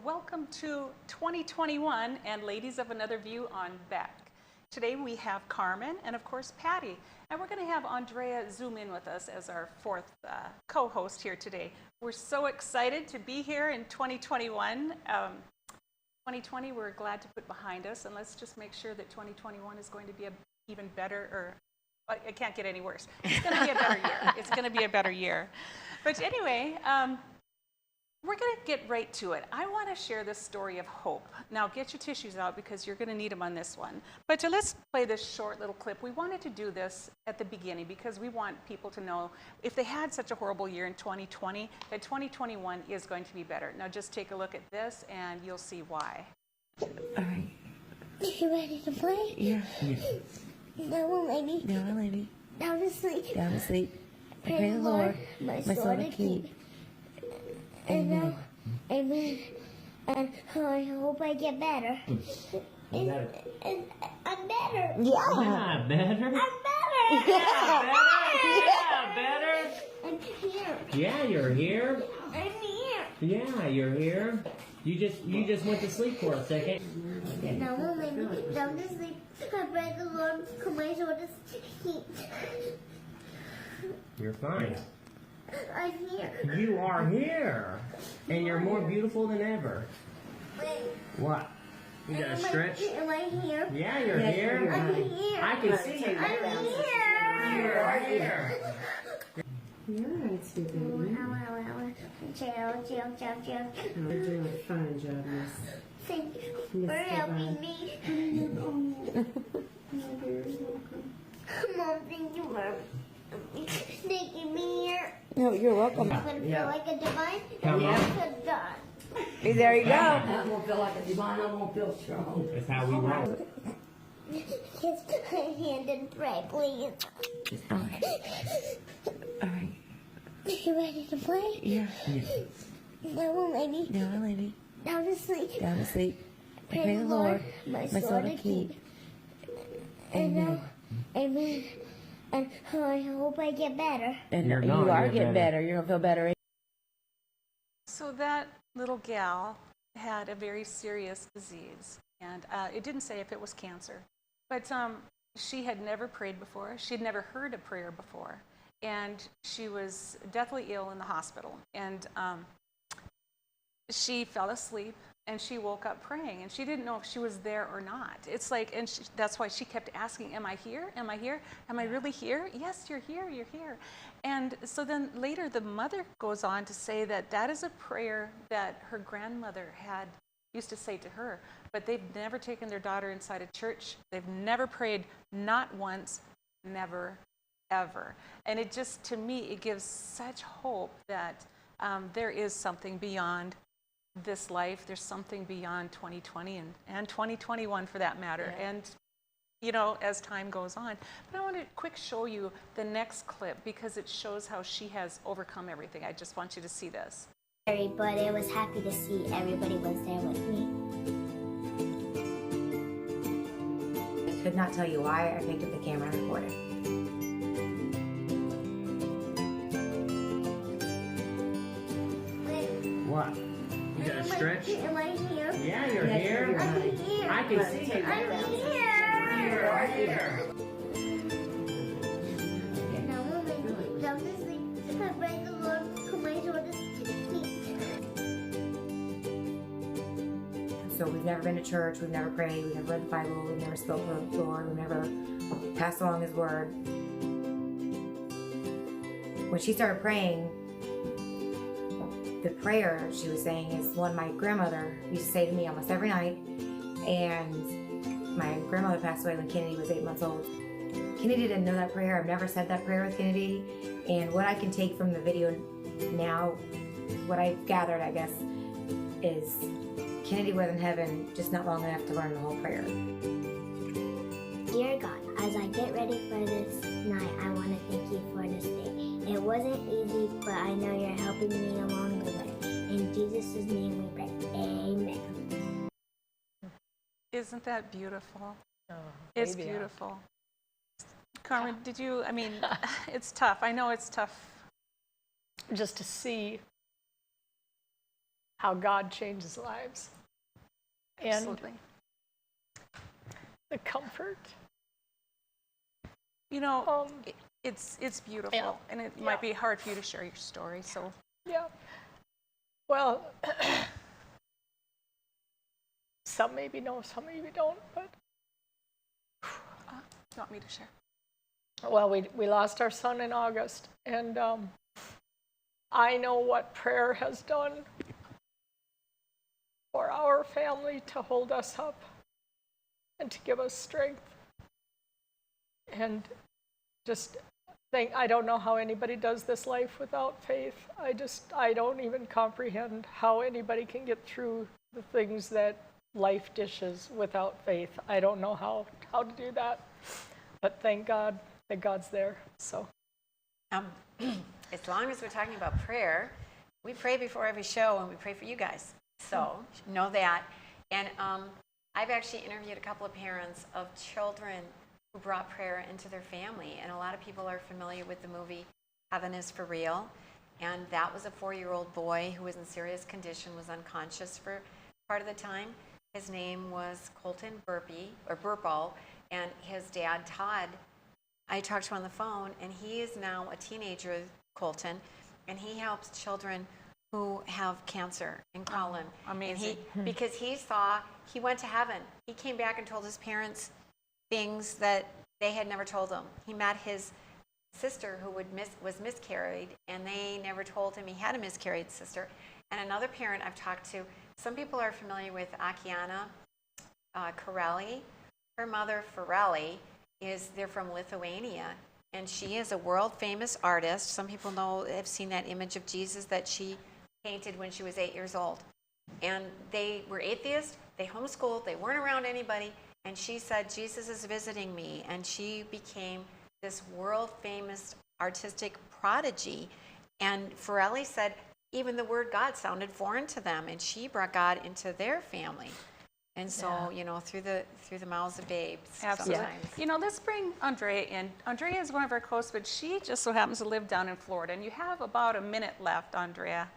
welcome to 2021 and Ladies of Another View on Beck. Today we have Carmen and of course Patty, and we're going to have Andrea zoom in with us as our fourth co-host here today. We're so excited to be here in 2021. 2020 we're glad to put behind us, and let's just make sure that 2021 is going to be even better, or it can't get any worse. It's going to be a better year. It's going to be a better year. But anyway, we're going to get right to it. I want to share this story of hope. Now get your tissues out because you're going to need them on this one. But let's play this short little clip. We wanted to do this at the beginning because we want people to know if they had such a horrible year in 2020, that 2021 is going to be better. Now just take a look at this and you'll see why. All right. You ready to play? Yeah. No, lady. No, lady. Down to sleep. Down to sleep. I pray the Lord, my soul to keep. Amen. Amen. And I hope I get better. And I'm better. Yeah. Better? I'm better. Yeah, better? I'm here. Yeah, you're here. I'm here. Yeah, you're here. You just went to sleep for a second. No, lady. Down to sleep. I pray the Lord for my soul to keep. You're fine. I'm here. You are here. And you're more beautiful than ever. Wait. What? You gotta stretch? Am I here? Yeah, you're here. I'm here. I can see you. I'm You're here. right here. You're right, sweet baby. Chill. You're doing a fine job, miss. Thank you for helping me. Mom, thank you for taking me here. No, you're welcome. I'm going to feel like a divine. Come on. To God. There you go. I won't feel like a divine, I won't feel strong. That's how we roll. Kiss my hand and pray, please. All right. All right. You ready to play? Yeah. No, lady. No, lady. Down to sleep. Down to sleep. I pray the Lord, my soul to keep. Amen. Amen. And I hope I get better. And You're you not, are you're getting better. better. You're going to feel better. So that little gal had a very serious disease, and it didn't say if it was cancer, but she had never prayed before. She had never heard a prayer before, and she was deathly ill in the hospital, and she fell asleep and she woke up praying, and she didn't know if she was there or not. It's like, and that's why she kept asking, am I here? Am I here? Am I really here? Yes, you're here, you're here. And so then later the mother goes on to say that that is a prayer that her grandmother had used to say to her, but they've never taken their daughter inside a church. They've never prayed, not once, never, ever. And it just, to me, it gives such hope that there is something beyond this life. There's something beyond 2020 and 2021 for that matter. Yeah. And you know, as time goes on. But I want to quick show you the next clip because it shows how she has overcome everything. I just want you to see this. But I was happy to see everybody was there with me. I could not tell you why I picked up the camera and recorded. What? You gotta stretch? Am I here? Yeah, you're here. I'm here. I can see you. I'm here. You're right here. Now I'm ready. Down to sleep. I pray the Lord for my soul to keep. So we've never been to church, we've never prayed, we've never read the Bible, we've never spoken to the Lord, we've never passed along His Word. When she started praying, the prayer she was saying is one my grandmother used to say to me almost every night, and my grandmother passed away when Kennedy was 8 months old. Kennedy didn't know that prayer. I've never said that prayer with Kennedy, and what I can take from the video now, what I've gathered, I guess, is Kennedy was in heaven just not long enough to learn the whole prayer. Dear God, as I get ready for this night, I want to thank you for this day. It wasn't easy, but I know you're helping me along the way. In Jesus' name we pray. Amen. Isn't that beautiful? Oh, it's beautiful. Carmen, did you, I mean, it's tough. I know it's tough. Just to see how God changes lives. And Absolutely. the comfort. You know, Um, it's beautiful, yeah. and it might be hard for you to share your story. So, Yeah. Well, some maybe know, some maybe don't. But you want me to share? well, we lost our son in August, and I know what prayer has done for our family to hold us up and to give us strength. And just think, I don't know how anybody does this life without faith. I don't even comprehend how anybody can get through the things that life dishes without faith. I don't know how to do that. But thank God that God's there. So As long as we're talking about prayer, we pray before every show and we pray for you guys. So know that. And I've actually interviewed a couple of parents of children who brought prayer into their family. And a lot of people are familiar with the movie Heaven is for Real. And that was a 4-year-old boy who was in serious condition, was unconscious for part of the time. His name was Colton Burpo, and his dad, Todd, I talked to him on the phone, and he is now a teenager, Colton, and he helps children who have cancer in colon. Amazing. And because he went to heaven. He came back and told his parents things that they had never told him. He met his sister who was miscarried, and they never told him he had a miscarried sister. And another parent I've talked to, some people are familiar with Akiana Corelli. Her mother, Farelli, they're from Lithuania, and she is a world famous artist. Some people have seen that image of Jesus that she painted when she was 8 years old. And they were atheists, they homeschooled, they weren't around anybody, and she said, Jesus is visiting me, and she became this world famous artistic prodigy. And Farelli said even the word God sounded foreign to them, and she brought God into their family. And so, through the mouths of babes. Absolutely. Sometimes. Let's bring Andrea in. Andrea is one of our close, but she just so happens to live down in Florida. And you have about a minute left, Andrea.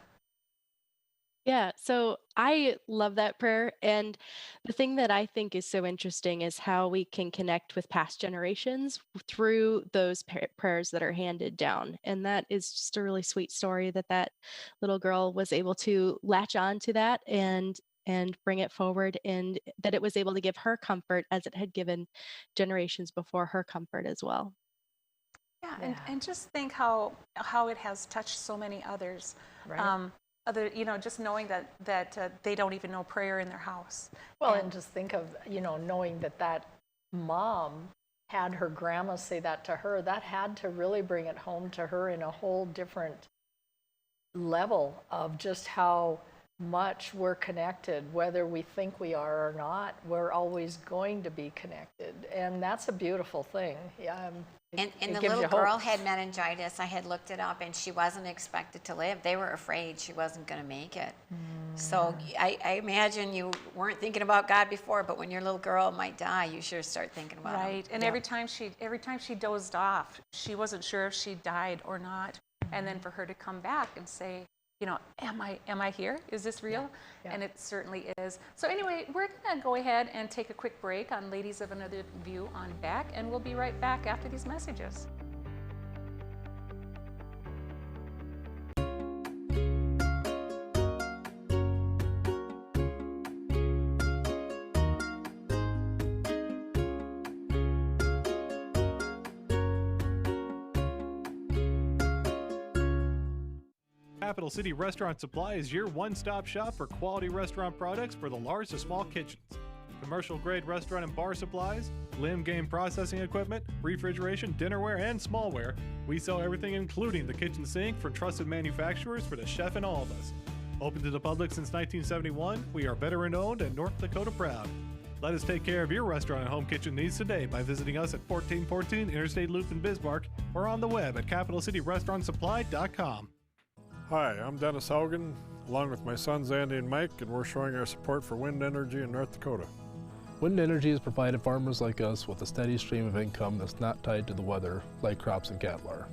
Yeah, so I love that prayer. And the thing that I think is so interesting is how we can connect with past generations through those prayers that are handed down. And that is just a really sweet story that little girl was able to latch on to that and bring it forward, and that it was able to give her comfort as it had given generations before her comfort as well. Yeah. And just think how it has touched so many others. Right. Just knowing that they don't even know prayer in their house. Well, and just think of, knowing that mom had her grandma say that to her, that had to really bring it home to her in a whole different level of just how much we're connected, whether we think we are or not. We're always going to be connected, and that's a beautiful thing. Yeah. And the little girl had meningitis. I had looked it up, and she wasn't expected to live. They were afraid she wasn't going to make it. So I imagine you weren't thinking about God before, but when your little girl might die, you sure start thinking about him. Right. And every time she dozed off, she wasn't sure if she died or not. And then for her to come back and say, am I here? Is this real? Yeah. And it certainly is. So anyway, we're going to go ahead and take a quick break on Ladies of Another View on Back, and we'll be right back after these messages. Capital City Restaurant Supply is your one-stop shop for quality restaurant products for the large to small kitchens. Commercial-grade restaurant and bar supplies, limb game processing equipment, refrigeration, dinnerware, and smallware. We sell everything including the kitchen sink from trusted manufacturers for the chef and all of us. Open to the public since 1971, we are veteran-owned and North Dakota proud. Let us take care of your restaurant and home kitchen needs today by visiting us at 1414 Interstate Loop in Bismarck or on the web at capitalcityrestaurantsupply.com. Hi, I'm Dennis Haugen, along with my sons Andy and Mike, and we're showing our support for wind energy in North Dakota. Wind energy has provided farmers like us with a steady stream of income that's not tied to the weather like crops and cattle are.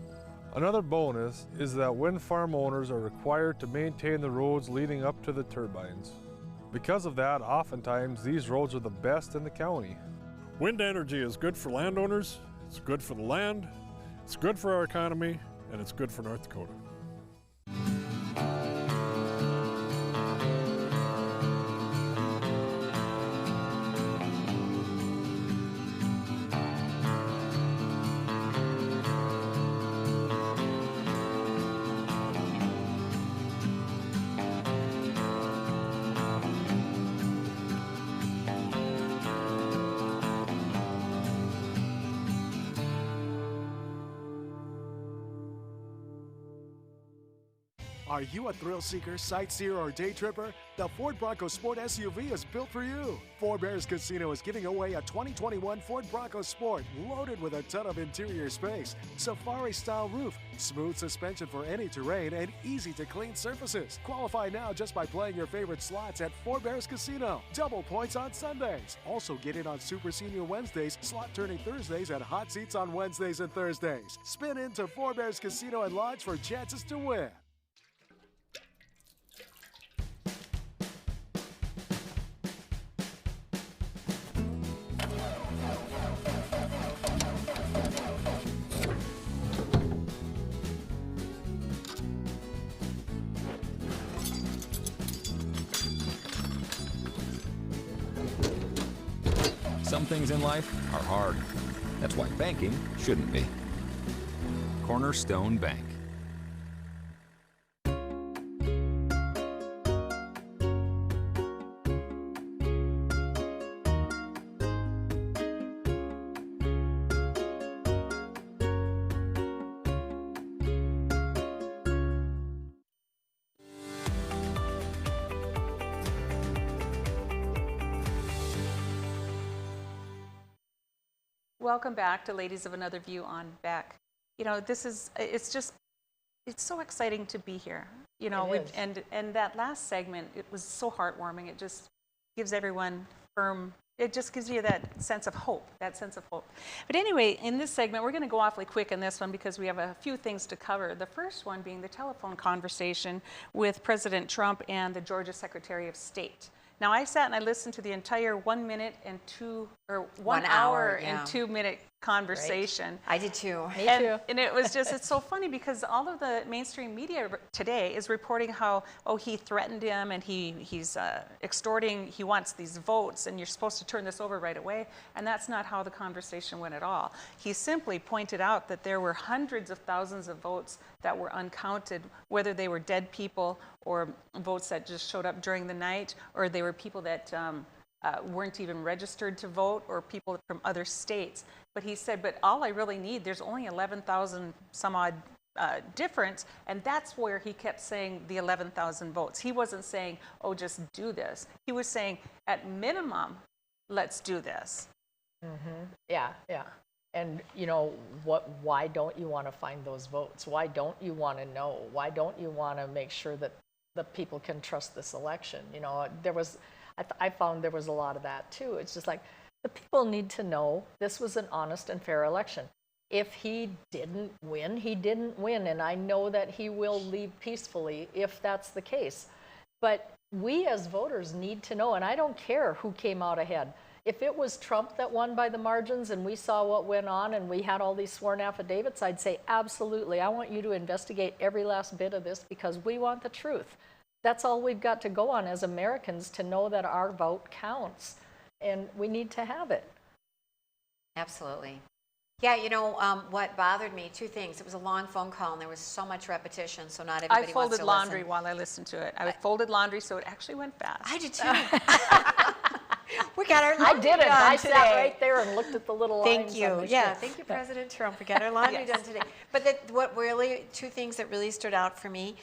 Another bonus is that wind farm owners are required to maintain the roads leading up to the turbines. Because of that, oftentimes these roads are the best in the county. Wind energy is good for landowners, it's good for the land, it's good for our economy, and it's good for North Dakota. Are you a thrill seeker, sightseer, or day tripper? The Ford Bronco Sport SUV is built for you. Four Bears Casino is giving away a 2021 Ford Bronco Sport loaded with a ton of interior space, safari-style roof, smooth suspension for any terrain, and easy-to-clean surfaces. Qualify now just by playing your favorite slots at Four Bears Casino. Double points on Sundays. Also get in on Super Senior Wednesdays, slot turning Thursdays, and hot seats on Wednesdays and Thursdays. Spin into Four Bears Casino and Lodge for chances to win. Some things in life are hard. That's why banking shouldn't be. Cornerstone Bank. Welcome back to Ladies of Another View on Beck. You know, it's so exciting to be here. You know, and that last segment, it was so heartwarming. It just gives everyone it just gives you that sense of hope, But anyway, in this segment, we're going to go awfully quick in this one because we have a few things to cover. The first one being the telephone conversation with President Trump and the Georgia Secretary of State. Now, I sat and I listened to the entire 1 hour and 2 minute conversation. Right. I did too. Me too. And it was just, it's so funny because all of the mainstream media today is reporting how, he threatened him and he's extorting, he wants these votes and you're supposed to turn this over right away. And that's not how the conversation went at all. He simply pointed out that there were hundreds of thousands of votes that were uncounted, whether they were dead people or votes that just showed up during the night, or they were people that weren't even registered to vote, or people from other states. But he said, but all I really need, there's only 11,000 some odd difference, and that's where he kept saying the 11,000 votes. He wasn't saying, just do this. He was saying, at minimum, let's do this. Mm-hmm. Yeah. And why don't you want to find those votes? Why don't you want to know? Why don't you want to make sure that the people can trust this election? I found there was a lot of that too. It's just like, the people need to know this was an honest and fair election. If he didn't win, he didn't win. And I know that he will leave peacefully if that's the case. But we as voters need to know, and I don't care who came out ahead. If it was Trump that won by the margins and we saw what went on and we had all these sworn affidavits, I'd say, absolutely, I want you to investigate every last bit of this because we want the truth. That's all we've got to go on as Americans to know that our vote counts, and we need to have it. Absolutely. Yeah, what bothered me, two things. It was a long phone call, and there was so much repetition, so not everybody wants to listen. I folded laundry while I listened to it. I folded laundry, so it actually went fast. I did too. We got our laundry done today. I sat right there and looked at the little lines. Thank you. Yeah, thank you, President Trump. We got our laundry done today. But two things that really stood out for me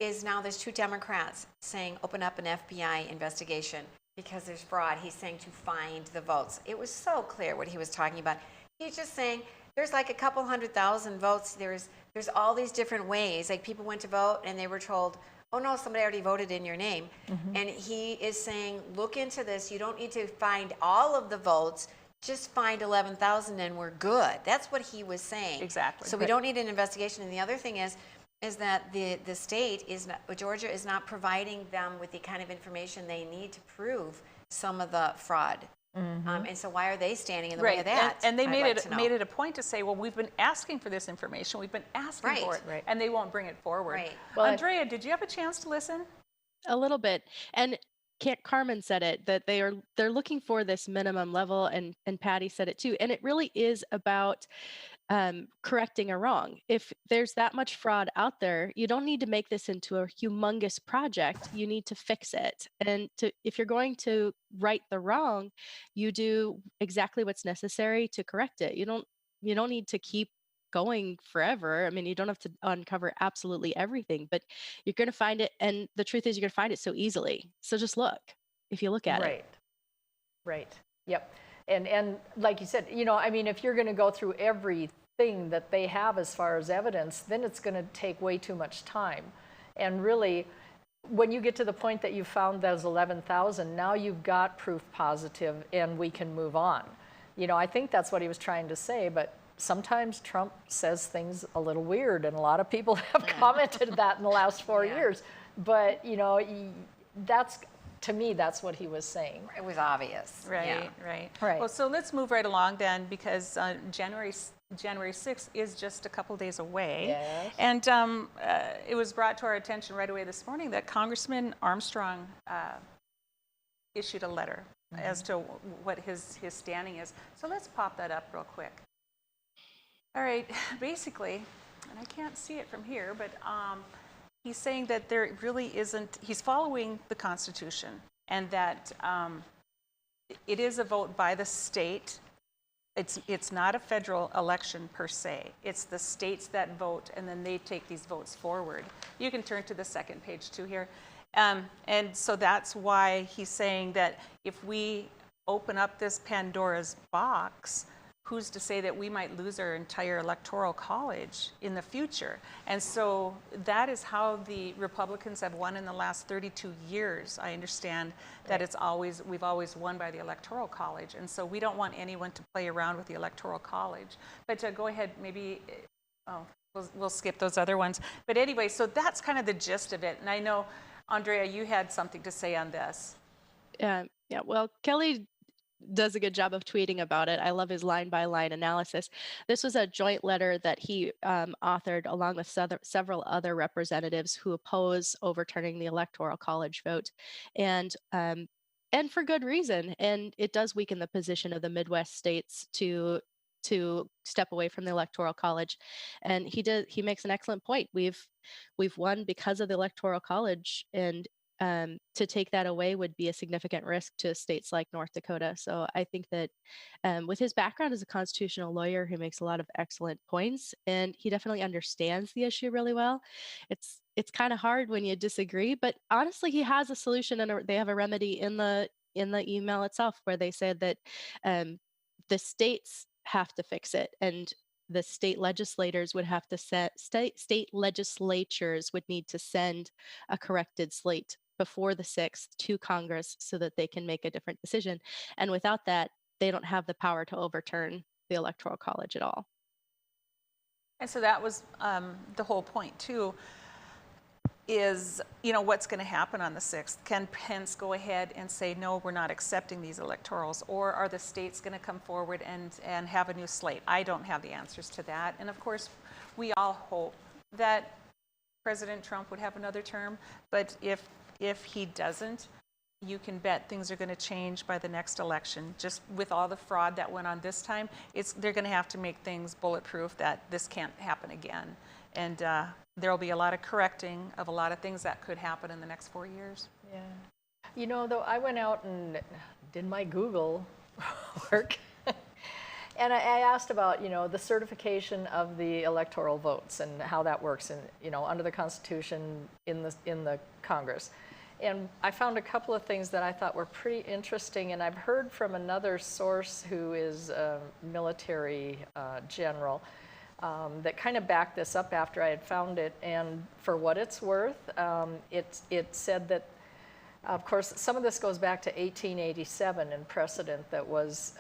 is now there's two Democrats saying open up an FBI investigation because there's fraud. He's saying to find the votes. It was so clear what he was talking about. He's just saying there's like a couple 100,000 votes. There's all these different ways. Like people went to vote and they were told, oh no, somebody already voted in your name. Mm-hmm. And he is saying, look into this. You don't need to find all of the votes. just find 11,000 and we're good. That's what he was saying. Exactly. So we don't need an investigation. And the other thing is that the state is not, Georgia is not providing them with the kind of information they need to prove some of the fraud. And so why are they standing in the way of that? And they I'd made like to know. made it a point to say, well, we've been asking for this information, we've been asking for it, and they won't bring it forward. Right. Well, Andrea, did you have a chance to listen? A little bit. And Carmen said it, that they're looking for this minimum level, and Patty said it too. And it really is about correcting a wrong. If there's that much fraud out there, you don't need to make this into a humongous project. You need to fix it. And if you're going to right the wrong, you do exactly what's necessary to correct it. You don't need to keep going forever. I mean, you don't have to uncover absolutely everything, but you're going to find it. And the truth is, you're going to find it so easily. So just look. If you look at it. Right. Yep. And like you said, I mean, if you're going to go through everything that they have as far as evidence, then it's going to take way too much time. And really, when you get to the point that you found those 11,000, now you've got proof positive and we can move on. I think that's what he was trying to say, but sometimes Trump says things a little weird, and a lot of people have commented that in the last 4 years. But, to me, that's what he was saying. It was obvious. Right. Well, so let's move right along then, because January 6th is just a couple days away. Yes. And it was brought to our attention right away this morning that Congressman Armstrong issued a letter as to what his standing is. So let's pop that up real quick. All right, basically, and I can't see it from here, but he's saying that there really isn't, he's following the Constitution, and that it is a vote by the state. It's not a federal election per se. It's the states that vote, and then they take these votes forward. You can turn to the second page too here. And so that's why he's saying that if we open up this Pandora's box, who's to say that we might lose our entire electoral college in the future? And so that is how the Republicans have won in the last 32 years. I understand that we've always won by the electoral college. And so we don't want anyone to play around with the electoral college. But to go ahead, maybe, we'll skip those other ones. But anyway, so that's kind of the gist of it. And I know, Andrea, you had something to say on this. Yeah, well, Kelly does a good job of tweeting about it. I love his line-by-line analysis. This was a joint letter that he authored along with several other representatives who oppose overturning the Electoral College vote, and for good reason. And it does weaken the position of the Midwest states to step away from the Electoral College. And he makes an excellent point. We've won because of the Electoral College, and to take that away would be a significant risk to states like North Dakota. So I think that with his background as a constitutional lawyer, he makes a lot of excellent points, and he definitely understands the issue really well. It's kind of hard when you disagree, but honestly, he has a solution, and they have a remedy in the email itself, where they said that the states have to fix it, and the state legislators would have to state legislatures would need to send a corrected slate before the 6th to Congress so that they can make a different decision. And without that, they don't have the power to overturn the Electoral College at all. And so that was the whole point too, is, what's going to happen on the 6th? Can Pence go ahead and say, no, we're not accepting these electorals? Or are the states going to come forward and have a new slate? I don't have the answers to that. And of course, we all hope that President Trump would have another term. But if he doesn't, you can bet things are going to change by the next election. Just with all the fraud that went on this time, they're going to have to make things bulletproof that this can't happen again. And there will be a lot of correcting of a lot of things that could happen in the next 4 years. Yeah. Though I went out and did my Google work, and I asked about, the certification of the electoral votes and how that works under the Constitution in the Congress. And I found a couple of things that I thought were pretty interesting, and I've heard from another source who is a military general that kind of backed this up after I had found it. And for what it's worth, it said that Of course, some of this goes back to 1887 and precedent that was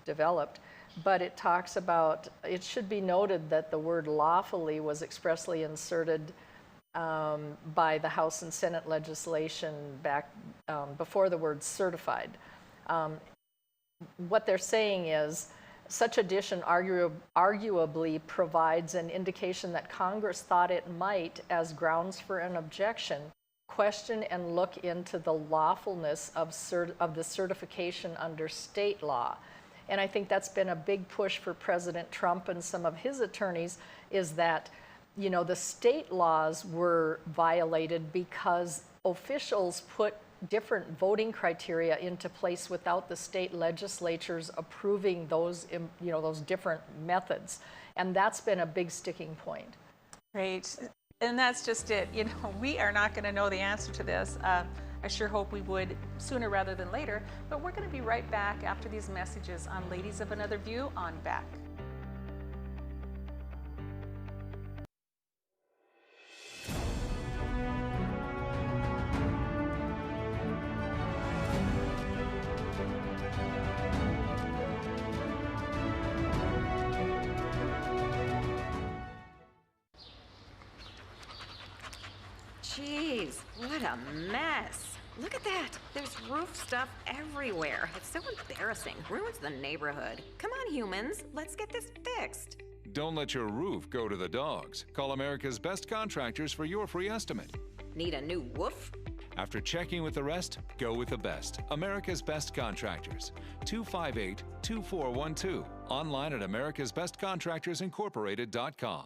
developed, but it talks about, it should be noted that the word lawfully was expressly inserted by the House and Senate legislation back before the word certified. What they're saying is, such addition arguably provides an indication that Congress thought it might, as grounds for an objection, question and look into the lawfulness of the certification under state law. And I think that's been a big push for President Trump and some of his attorneys, is that, you know, the state laws were violated because officials put different voting criteria into place without the state legislatures approving those, you know, those different methods. And that's been a big sticking point. Great. And that's just it. You know, we are not going to know the answer to this. I sure hope we would sooner rather than later. But we're going to be right back after these messages on Ladies of Another View on Back. Jeez, what a mess. Look at that. There's roof stuff everywhere. It's so embarrassing. Ruins the neighborhood. Come on, humans. Let's get this fixed. Don't let your roof go to the dogs. Call America's Best Contractors for your free estimate. Need a new woof? After checking with the rest, go with the best. America's Best Contractors. 258-2412. Online at americasbestcontractorsincorporated.com.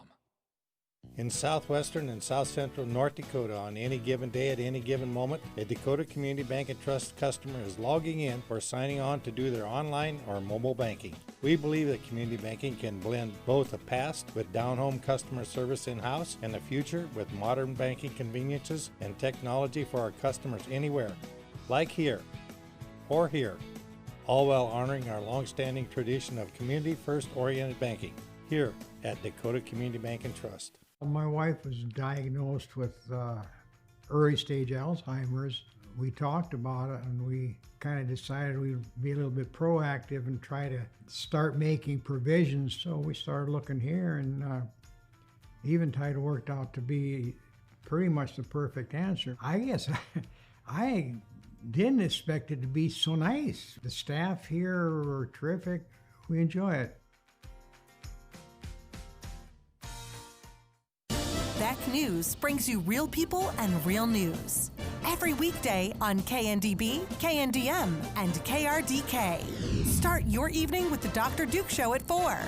In southwestern and south central North Dakota, on any given day at any given moment, a Dakota Community Bank and Trust customer is logging in or signing on to do their online or mobile banking. We believe that community banking can blend both the past with down-home customer service in-house and the future with modern banking conveniences and technology for our customers anywhere, like here or here, all while honoring our long-standing tradition of community-first oriented banking here at Dakota Community Bank and Trust. My wife was diagnosed with early stage Alzheimer's. We talked about it and we kind of decided we'd be a little bit proactive and try to start making provisions. So we started looking here, and Eventide worked out to be pretty much the perfect answer. I guess I didn't expect it to be so nice. The staff here were terrific. We enjoy it. Beck News brings you real people and real news. Every weekday on KNDB, KNDM, and KRDK. Start your evening with the Dr. Duke Show at 4.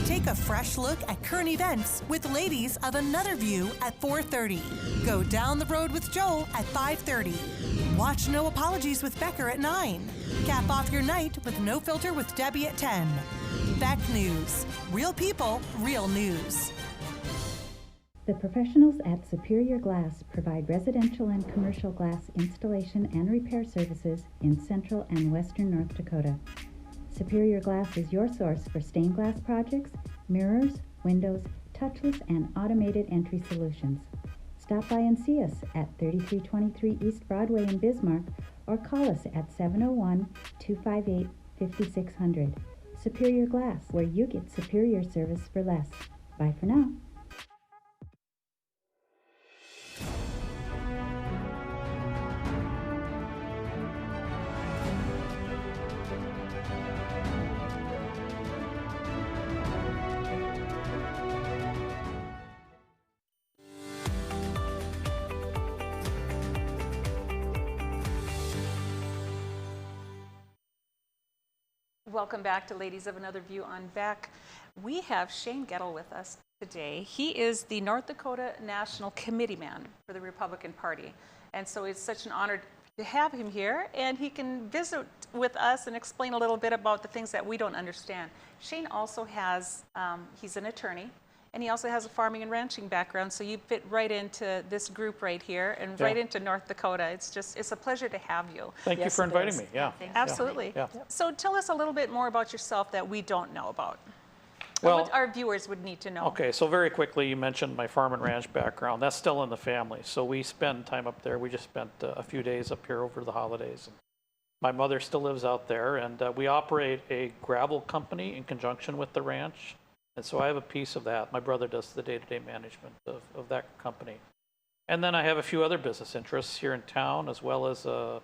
Take a fresh look at current events with Ladies of Another View at 4:30. Go down the road with Joel at 5:30. Watch No Apologies with Becker at 9. Cap off your night with No Filter with Debbie at 10. Beck News. Real people, real news. The professionals at Superior Glass provide residential and commercial glass installation and repair services in central and western North Dakota. Superior Glass is your source for stained glass projects, mirrors, windows, touchless and automated entry solutions. Stop by and see us at 3323 East Broadway in Bismarck or call us at 701-258-5600. Superior Glass, where you get superior service for less. Bye for now. Welcome back to Ladies of Another View on Beck. We have Shane Gettle with us today. He is the North Dakota National Committee Man for the Republican Party. And so it's such an honor to have him here, and he can visit with us and explain a little bit about the things that we don't understand. Shane also has, he's an attorney, and he also has a farming and ranching background, so you fit right into this group right here and right into North Dakota. It's a pleasure to have you. Thank you for inviting me. Yeah. Absolutely. Yeah. So tell us a little bit more about yourself that we don't know about. Well, what our viewers would need to know. Okay, so very quickly, you mentioned my farm and ranch background. That's still in the family, so we spend time up there. We just spent a few days up here over the holidays. My mother still lives out there, and we operate a gravel company in conjunction with the ranch, and so I have a piece of that. My brother does the day-to-day management of that company. And then I have a few other business interests here in town, as well as a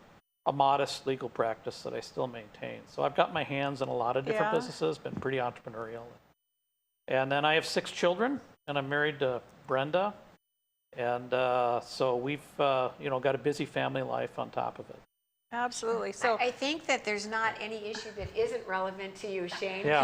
modest legal practice that I still maintain. So I've got my hands in a lot of different businesses, been pretty entrepreneurial. And then I have 6 children, and I'm married to Brenda. And so we've, you know, got a busy family life on top of it. Absolutely. So I think that there's not any issue that isn't relevant to you, Shane. Yeah,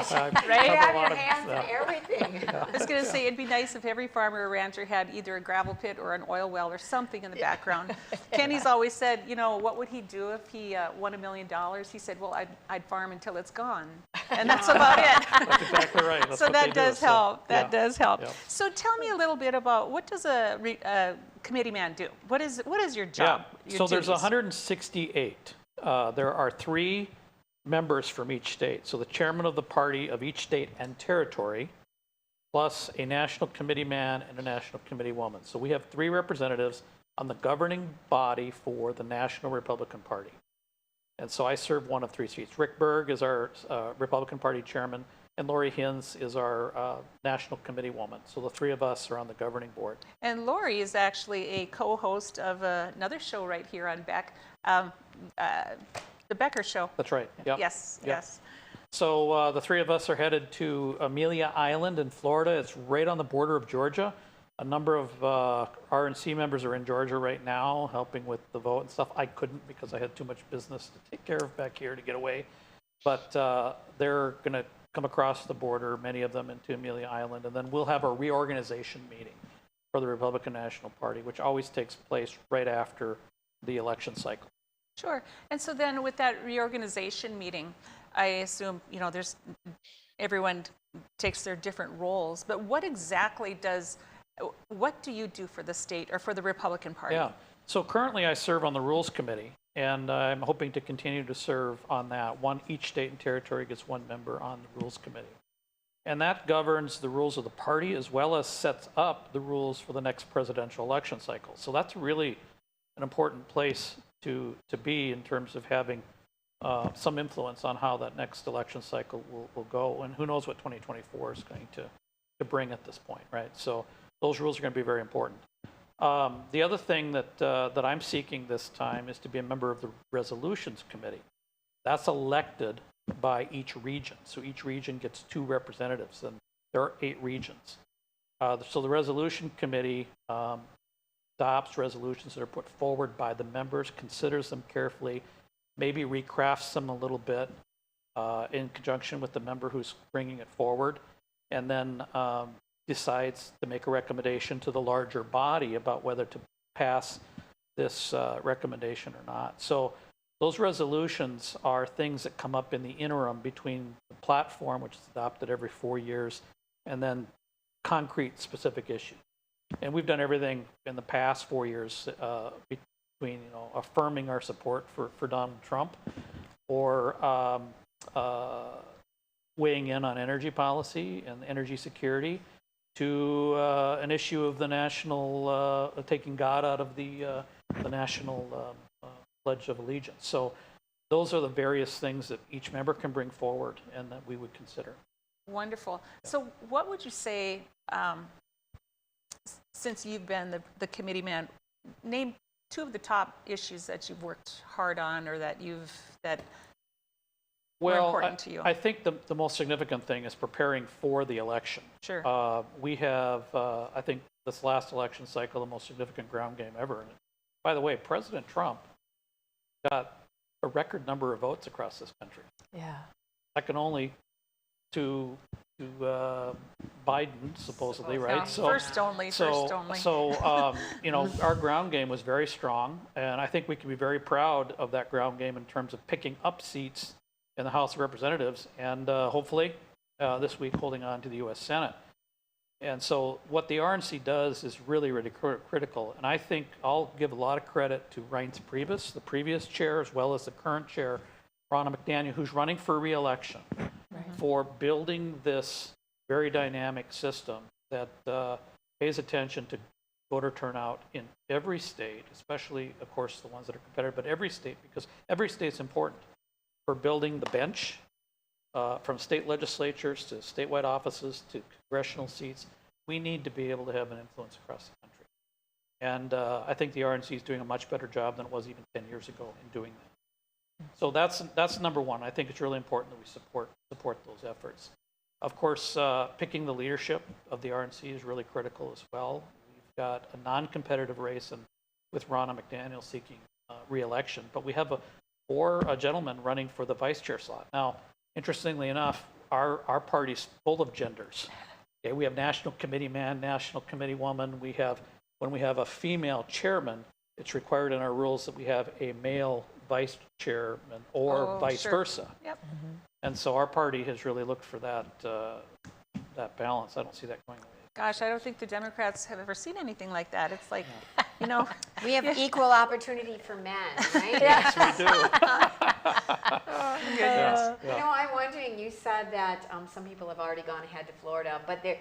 right? You have your hands in everything. I was going to say, it'd be nice if every farmer or rancher had either a gravel pit or an oil well or something in the background. Kenny's always said, you know, what would he do if he won $1 million? He said, well, I'd farm until it's gone. And that's about it. That's exactly right. That's so what that they does do. help. So, that does help. Yeah. So tell me a little bit about, what does a committee man do? What is your job? Yeah. So there's 168. There are 3 members from each state. So the chairman of the party of each state and territory, plus a national committee man and a national committee woman. So we have 3 representatives on the governing body for the National Republican Party. And so I serve one of 3 seats. Rick Berg is our Republican Party chairman, and Lori Hinz is our national committee woman. So the 3 of us are on the governing board. And Lori is actually a co-host of another show right here on Beck, the Becker Show. That's right. Yep. Yes, Yep. yes. So the 3 of us are headed to Amelia Island in Florida. It's right on the border of Georgia. A number of RNC members are in Georgia right now, helping with the vote and stuff. I couldn't because I had too much business to take care of back here to get away. But they're going to come across the border, many of them, into Amelia Island, and then we'll have a reorganization meeting for the Republican National Party, which always takes place right after the election cycle. Sure. And so then with that reorganization meeting, I assume, you know, everyone takes their different roles, but what do you do for the state or for the Republican Party? Yeah. So currently I serve on the Rules Committee, and I'm hoping to continue to serve on that. Each state and territory gets 1 member on the Rules Committee. And that governs the rules of the party as well as sets up the rules for the next presidential election cycle. So that's really an important place to be in terms of having some influence on how that next election cycle will go. And who knows what 2024 is going to bring at this point, right? So those rules are going to be very important. The other thing that I'm seeking this time is to be a member of the Resolutions Committee. That's elected by each region. So each region gets 2 representatives, and there are 8 regions. So the Resolution Committee adopts resolutions that are put forward by the members, considers them carefully, maybe recrafts them a little bit in conjunction with the member who's bringing it forward, and then decides to make a recommendation to the larger body about whether to pass this recommendation or not. So those resolutions are things that come up in the interim between the platform, which is adopted every 4 years, and then concrete specific issues. And we've done everything in the past 4 years between, you know, affirming our support for Donald Trump, or weighing in on energy policy and energy security, to an issue of the national, taking God out of the national Pledge of Allegiance. So those are the various things that each member can bring forward and that we would consider. Wonderful. So what would you say, since you've been the committee man, name 2 of the top issues that you've worked hard on, or that were important to you? I think the most significant thing is preparing for the election. Sure. We have, I think this last election cycle, the most significant ground game ever. And by the way, President Trump got a record number of votes across this country. Yeah. Second only to Biden, supposedly, right? So first only. So, you know, our ground game was very strong, and I think we can be very proud of that ground game in terms of picking up seats in the House of Representatives, and hopefully this week holding on to the U.S. Senate. And so what the RNC does is really, really critical. And I think I'll give a lot of credit to Reince Priebus, the previous chair, as well as the current chair, Ronna McDaniel, who's running for re-election, for building this very dynamic system that pays attention to voter turnout in every state, especially, of course, the ones that are competitive, but every state, because every state's important for building the bench, from state legislatures to statewide offices to congressional seats. We need to be able to have an influence across the country. And I think the RNC is doing a much better job than it was even 10 years ago in doing that. So that's number one. I think it's really important that we support those efforts. Of course, picking the leadership of the RNC is really critical as well. We've got a non-competitive race with Ronna McDaniel seeking re-election, but we have four gentlemen running for the vice chair slot. Now, interestingly enough, our party's full of genders. Okay, we have national committee man, national committee woman. When we have a female chairman, it's required in our rules that we have a male vice chairman or vice versa. Yep. And so our party has really looked for that balance. I don't see that going away. Gosh, I don't think the Democrats have ever seen anything like that. It's like, we have equal opportunity for men, right? Yes, we do. Goodness. I'm wondering, you said that some people have already gone ahead to Florida, but they're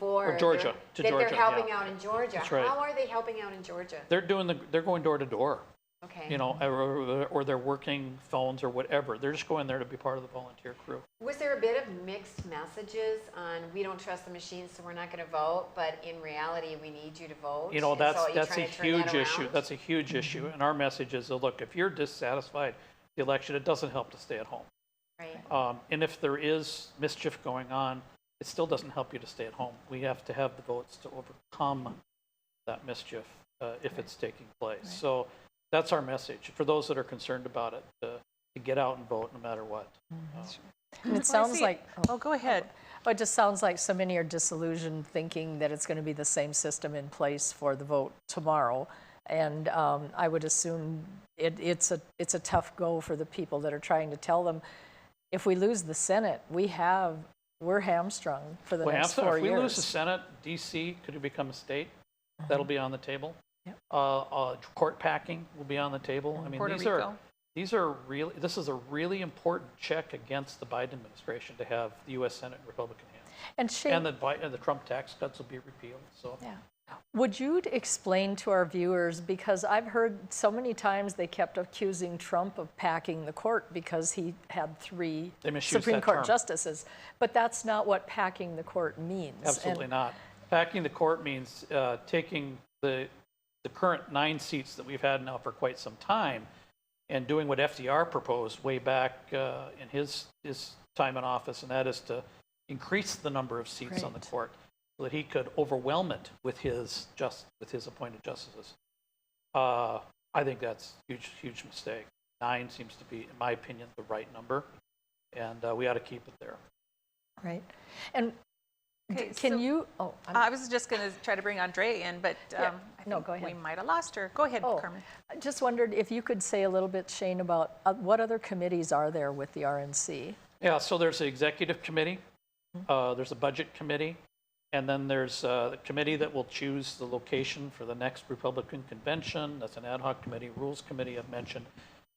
Or Georgia, they're helping out in Georgia. That's right. How are they helping out in Georgia? They're going door to door. Okay. Or they're working phones or whatever. They're just going there to be part of the volunteer crew. Was there a bit of mixed messages on we don't trust the machines, so we're not going to vote, but in reality, we need you to vote? That's a huge issue. That's a huge issue. And our message is, look, if you're dissatisfied with the election, it doesn't help to stay at home. Right. And if there is mischief going on, it still doesn't help you to stay at home. We have to have the votes to overcome that mischief if it's taking place. Right. So that's our message for those that are concerned about it, to get out and vote no matter what. And it sounds like, go ahead. It just sounds like so many are disillusioned, thinking that it's going to be the same system in place for the vote tomorrow. And I would assume it's a tough go for the people that are trying to tell them, if we lose the Senate, we're hamstrung for the next 4 years. If we lose the Senate, D.C. could become a state. That'll be on the table. Yep. Court packing will be on the table. I mean, this is a really important check against the Biden administration to have the U.S. Senate in Republican hands. And the Trump tax cuts will be repealed. So. Yeah. Would you explain to our viewers, because I've heard so many times they kept accusing Trump of packing the court because he had 3 Supreme Court justices, but that's not what packing the court means. Absolutely not. Packing the court means taking the current 9 seats that we've had now for quite some time and doing what FDR proposed way back in his time in office, and that is to increase the number of seats on the court so that he could overwhelm it with his appointed justices. I think that's a huge mistake. 9 seems to be, in my opinion, the right number, and we ought to keep it there. Right. And I was just going to try to bring Andrea in, but go ahead. We might have lost her. Go ahead, Carmen. I just wondered if you could say a little bit, Shane, about what other committees are there with the RNC? Yeah, so there's the executive committee, there's a budget committee, and then there's the committee that will choose the location for the next Republican convention. That's an ad hoc committee, rules committee I've mentioned,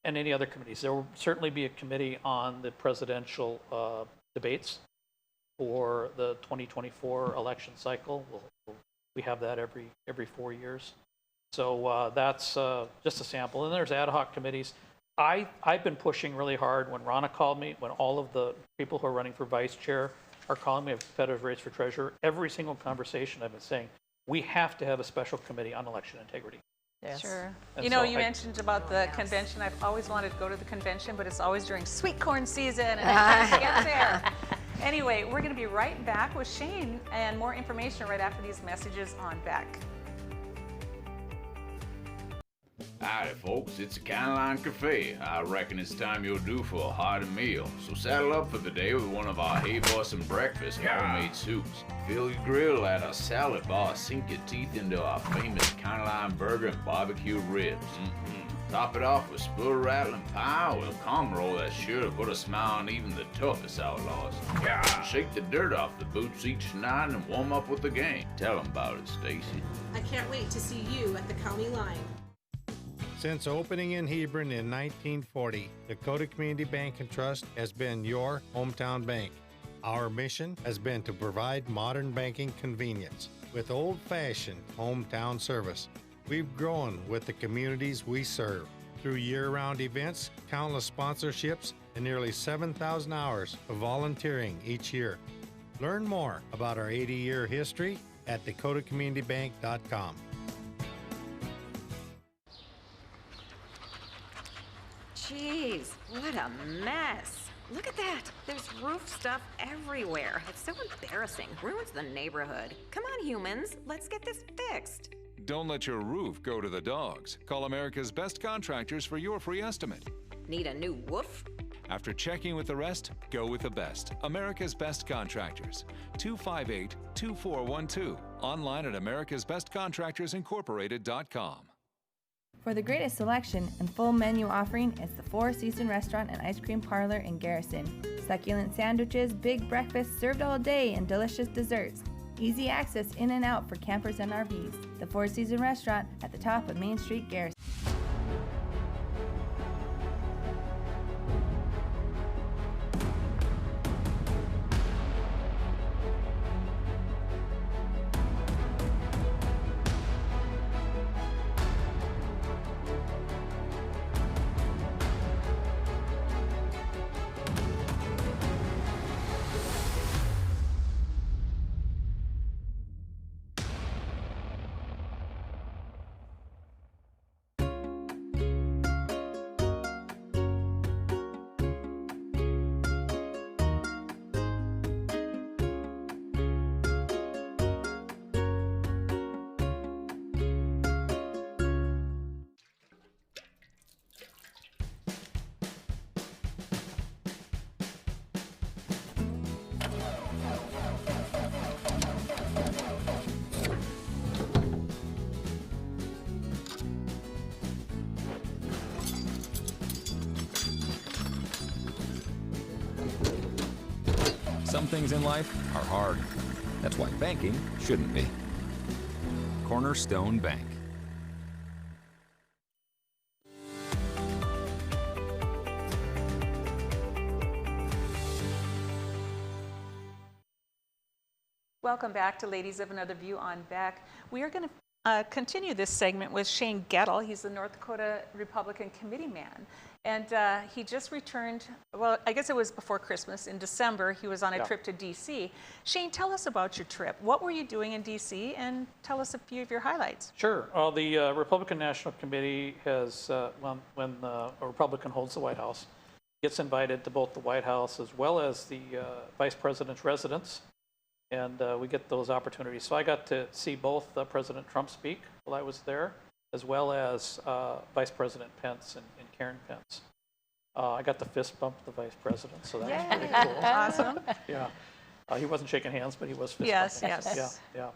and any other committees. There will certainly be a committee on the presidential debates for the 2024 election cycle. We have that every 4 years. So that's just a sample. And there's ad hoc committees. I've been pushing really hard when Ronna called me, when all of the people who are running for vice chair are calling me a competitive race for treasurer. Every single conversation I've been saying, we have to have a special committee on election integrity. Yes. Sure. And you mentioned about the convention. I've always wanted to go to the convention, but it's always during sweet corn season, and I can't get there. Anyway, we're going to be right back with Shane and more information right after these messages on Beck. Howdy folks, it's the County Cafe. I reckon it's time you're due for a hearty meal. So saddle up for the day with one of our Hey Boston breakfast homemade soups. Fill your grill at our salad bar, sink your teeth into our famous County Line burger and barbecue ribs. Top it off with spur rattling pie with a calm roll that's sure to put a smile on even the toughest outlaws. Shake the dirt off the boots each night and warm up with the gang. Tell them about it, Stacy. I can't wait to see you at the County Line. Since opening in Hebron in 1940, Dakota Community Bank and Trust has been your hometown bank. Our mission has been to provide modern banking convenience with old-fashioned hometown service. We've grown with the communities we serve through year-round events, countless sponsorships, and nearly 7,000 hours of volunteering each year. Learn more about our 80-year history at dakotacommunitybank.com. Jeez, what a mess. Look at that. There's roof stuff everywhere. It's so embarrassing. Ruins the neighborhood. Come on, humans. Let's get this fixed. Don't let your roof go to the dogs. Call America's Best Contractors for your free estimate. Need a new woof? After checking with the rest, go with the best. America's Best Contractors. 258-2412. Online at americasbestcontractorsincorporated.com. For the greatest selection and full menu offering, it's the Four Seasons Restaurant and Ice Cream Parlor in Garrison. Succulent sandwiches, big breakfasts served all day, and delicious desserts. Easy access in and out for campers and RVs. The Four Seasons Restaurant at the top of Main Street, Garrison. Some things in life are hard. That's why banking shouldn't be. Cornerstone Bank. Welcome back to Ladies of Another View on Beck. We are going to continue this segment with Shane Gettle. He's the North Dakota Republican committee man. And he just returned, well, I guess it was before Christmas. In December, he was on a trip to D.C. Shane, tell us about your trip. What were you doing in D.C.? And tell us a few of your highlights. Sure. The Republican National Committee has, when a Republican holds the White House, gets invited to both the White House as well as the Vice President's residence. And we get those opportunities. So I got to see both President Trump speak while I was there, as well as Vice President Pence and Karen Pence. I got to fist bump the Vice President, so that was pretty cool. Awesome. Yeah. He wasn't shaking hands, but he was fist yes, bumping. Yes. Yeah.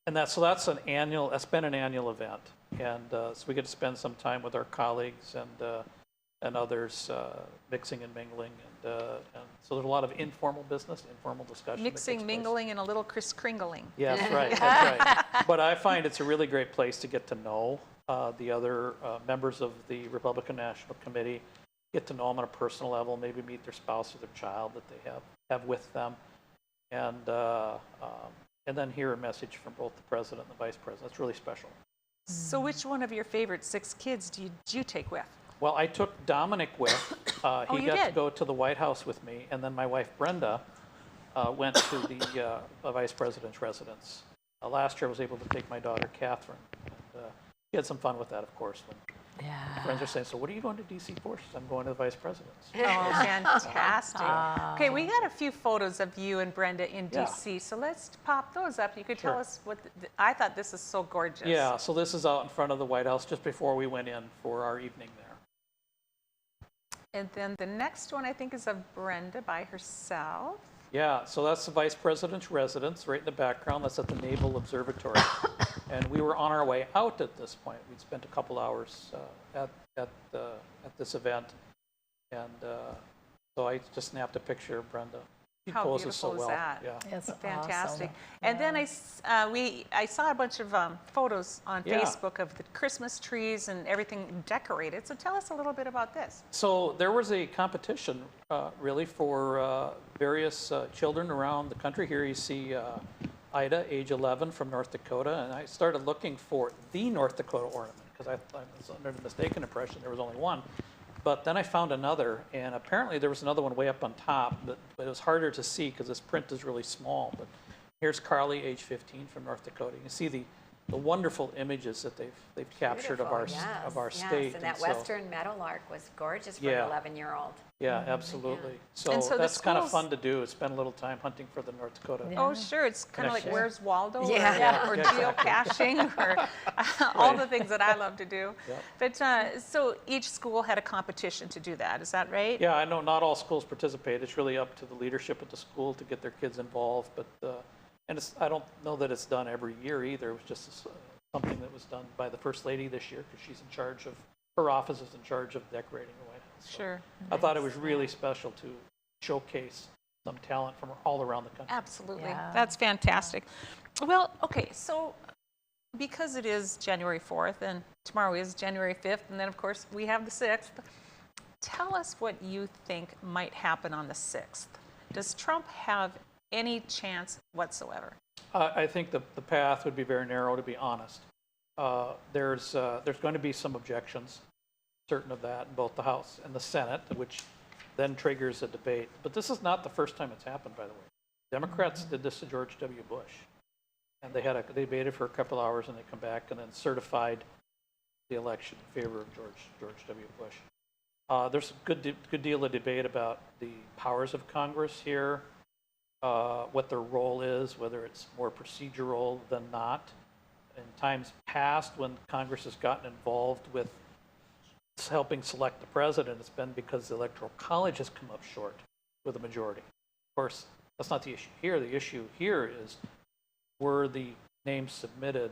And that's an annual. That's been an annual event, and so we get to spend some time with our colleagues and others, mixing and mingling, and so there's a lot of informal business, informal discussion. Mixing, mingling, and a little Kris-Kringling. Yeah, that's right. That's right. But I find it's a really great place to get to know the other members of the Republican National Committee, get to know them on a personal level, maybe meet their spouse or their child that they have with them, and then hear a message from both the president and the vice president. It's really special. So which one of your favorite 6 kids did you take with? Well, I took Dominic with. He got to go to the White House with me, and then my wife Brenda went to the vice president's residence. Last year I was able to take my daughter Catherine. And, we had some fun with that, of course. When friends are saying, so what are you going to D.C. for? She says, I'm going to the vice president's. Oh, fantastic. Okay, we got a few photos of you and Brenda in D.C., so let's pop those up. You could tell us what, I thought this is so gorgeous. Yeah, so this is out in front of the White House just before we went in for our evening there. And then the next one, I think, is of Brenda by herself. Yeah, so that's the vice president's residence right in the background. That's at the Naval Observatory. And we were on our way out at this point. We'd spent a couple hours at this event. And so I just snapped a picture of Brenda. She How poses beautiful so is well. that? Yeah. It's Fantastic. awesome. And then I saw a bunch of photos on Yeah. Facebook of the Christmas trees and everything decorated. So tell us a little bit about this. So there was a competition, really, for various children around the country. Here you see Ida, age 11, from North Dakota, and I started looking for the North Dakota ornament because I was under the mistaken impression there was only one. But then I found another, and apparently there was another one way up on top, but it was harder to see because this print is really small. But here's Carly, age 15, from North Dakota. You can see the wonderful images that they've captured of our Beautiful, of our yes, state. and that so- western meadowlark was gorgeous for Yeah. an 11-year-old. Yeah, absolutely. So, And so the that's kind of schools- fun to do, is spend a little time hunting for the North Dakota. Oh, sure. It's kind of like Connection. Where's Waldo Yeah. or Yeah, geocaching or all the things that I love to do. Yep. But so each school had a competition to do that. Is that right? Yeah, I know not all schools participate. It's really up to the leadership at the school to get their kids involved. But and I don't know that it's done every year either. It was just something that was done by the First Lady this year because she's in charge of, her office is in charge of decorating the White House. So Sure. I thought it was really special to showcase some talent from all around the country. Absolutely. Yeah. That's fantastic. Well, okay, so because it is January 4th and tomorrow is January 5th, and then of course we have the 6th, tell us what you think might happen on the 6th. Does Trump have any chance whatsoever? I think the path would be very narrow, to be honest. There's going to be some objections, certain of that, in both the House and the Senate, which then triggers a debate. But this is not the first time it's happened, by the way. Democrats did this to George W. Bush. And they debated for a couple hours, and they come back and then certified the election in favor of George W. Bush. There's a good deal of debate about the powers of Congress here, what their role is, whether it's more procedural than not. In times past, when Congress has gotten involved with helping select the president, it's been because the Electoral College has come up short with a majority. Of course, that's not the issue here. The issue here is, were the names submitted,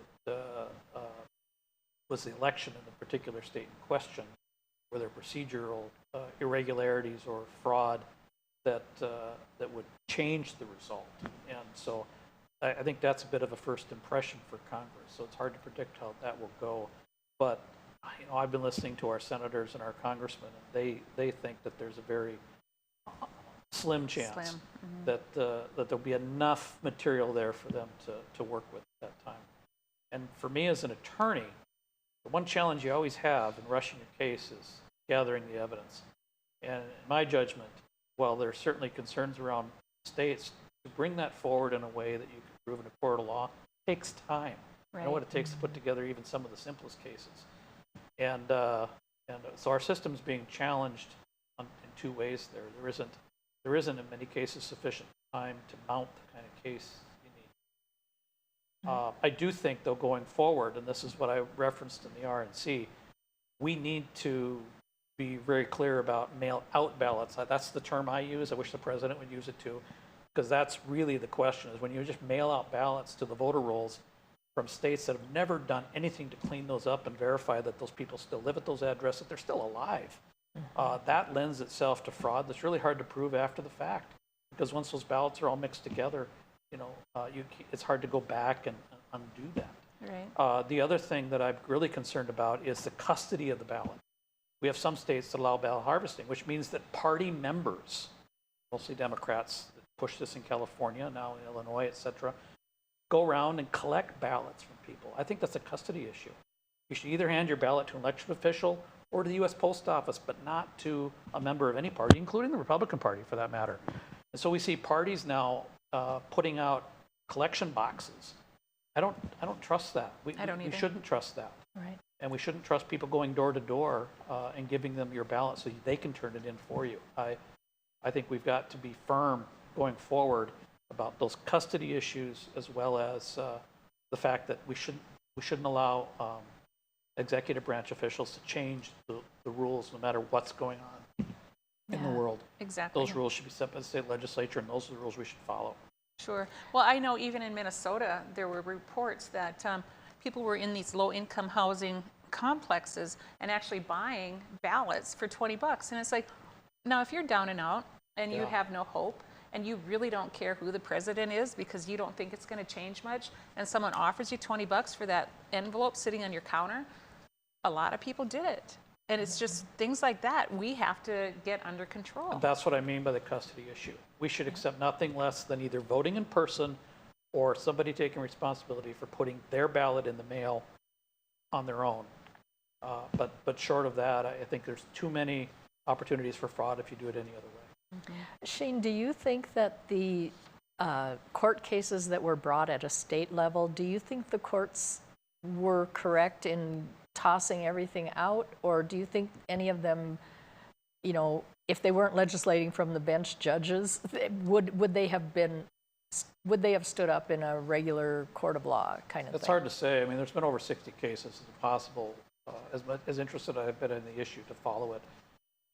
was the election in the particular state in question, were there procedural irregularities or fraud that would change the result? And so I think that's a bit of a first impression for Congress. So it's hard to predict how that will go. But I've been listening to our senators and our congressmen, and they think that there's a very slim chance that there'll be enough material there for them to work with at that time. And for me as an attorney, the one challenge you always have in rushing a case is gathering the evidence. And in my judgment, while there are certainly concerns around states, to bring that forward in a way that you can prove in a court of law takes time. I know what it takes to put together even some of the simplest cases. And so our system's being challenged in two ways there. There isn't in many cases sufficient time to mount the kind of case you need. I do think, though, going forward, and this is what I referenced in the RNC, we need to be very clear about mail-out ballots. That's the term I use. I wish the president would use it too, because that's really the question, is when you just mail out ballots to the voter rolls from states that have never done anything to clean those up and verify that those people still live at those addresses, that they're still alive. That lends itself to fraud that's really hard to prove after the fact, because once those ballots are all mixed together, it's hard to go back and undo that. Right. The other thing that I'm really concerned about is the custody of the ballot. We have some states that allow ballot harvesting, which means that party members, mostly Democrats, that push this in California, now in Illinois, et cetera, go around and collect ballots from people. I think that's a custody issue. You should either hand your ballot to an election official or to the U.S. Post Office, but not to a member of any party, including the Republican Party, for that matter. And so we see parties now putting out collection boxes. I don't trust that. I don't we either. shouldn't trust that. Right. And we shouldn't trust people going door to door and giving them your ballot so they can turn it in for you. I think we've got to be firm going forward about those custody issues, as well as the fact that we shouldn't allow executive branch officials to change the rules no matter what's going on in the world. Exactly. Those rules should be set by the state legislature, and those are the rules we should follow. Sure. Well, I know even in Minnesota, there were reports that people were in these low-income housing complexes and actually buying ballots for $20. And it's like, now if you're down and out and you have no hope and you really don't care who the president is because you don't think it's going to change much, and someone offers you $20 for that envelope sitting on your counter, a lot of people did it. And it's just things like that we have to get under control. And that's what I mean by the custody issue. We should accept nothing less than either voting in person or somebody taking responsibility for putting their ballot in the mail on their own. But short of that, I think there's too many opportunities for fraud if you do it any other way. Shane, do you think that the court cases that were brought at a state level, do you think the courts were correct in tossing everything out, or do you think any of them, you know, if they weren't legislating from the bench judges, would they have stood up in a regular court of law kind of It's thing? hard to say. I mean, there's been over 60 cases. It's impossible, as interested I've been in the issue, to follow it.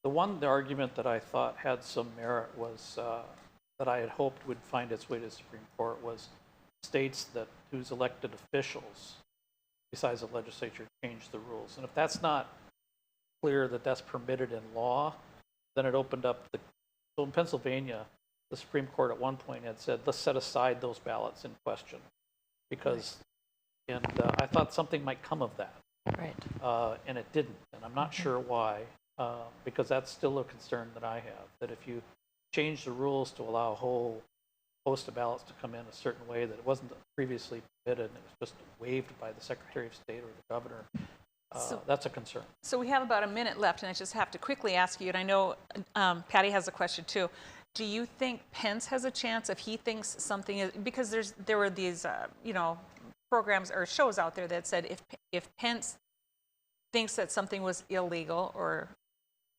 The argument that I thought had some merit was that I had hoped would find its way to the Supreme Court was states whose elected officials, besides the legislature, change the rules. And if that's not clear that that's permitted in law, then it opened up so in Pennsylvania, the Supreme Court at one point had said, let's set aside those ballots in question, because, and I thought something might come of that. Right. And it didn't, and I'm not sure why, because that's still a concern that I have, that if you change the rules to allow a whole host of ballots to come in a certain way that it wasn't previously permitted, and it was just waived by the Secretary of State or the governor, that's a concern. So we have about a minute left, and I just have to quickly ask you, and I know Patty has a question too. Do you think Pence has a chance if he thinks something is, because there were these programs or shows out there that said if Pence thinks that something was illegal or